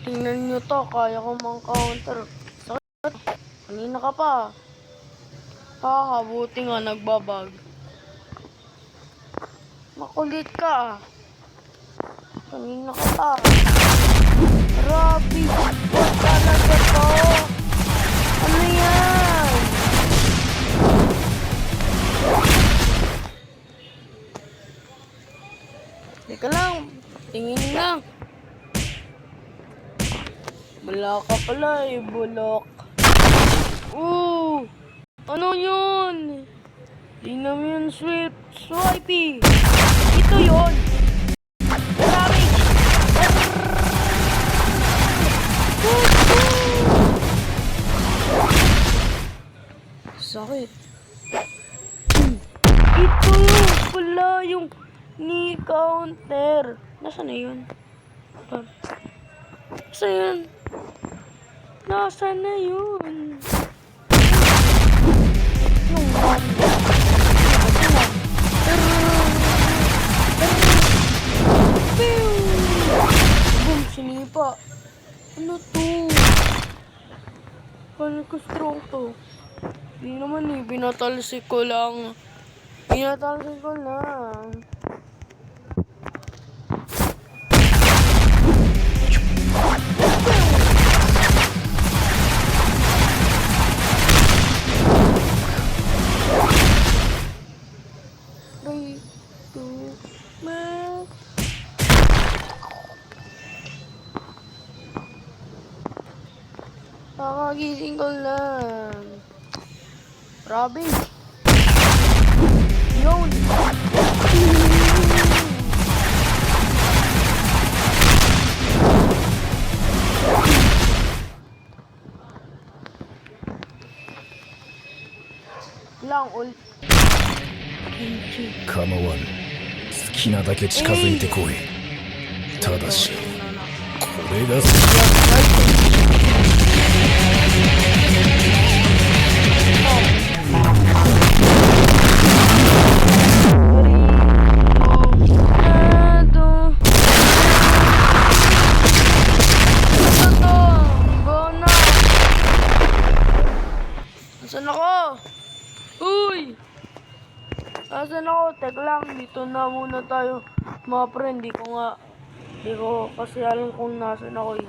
Tingnan nyo to, kaya ko mang counter. Sakit. Kanina ka pa. Buti nga nagbabag. Makulit ka. Kanina ka pa. Grabe. What talaga to? Ano yan? Teka lang. Tingin lang. Wala ka pala eh, bulok. Ano yun? Tingnan mo yun, Swipey. Ito yun. Marami. Sakit. Ito pala yung ni counter. Nasaan na yun? Nasaan yun? Nasaan na yun? Yung boom, sinipa. Ano to? Paano ko strong to? Hindi naman eh, binatalsik ko lang. Binatalsik ko lang. Kakagising ko lang. Grabe. Yun. Lang ult. 構わぬ。好きなだけ近づいてこい。ただし、これがAsan ako? Uy! Asan ako? Teka lang, dito na muna tayo. Mga friend, di ko kasi alam kung nasan ako eh.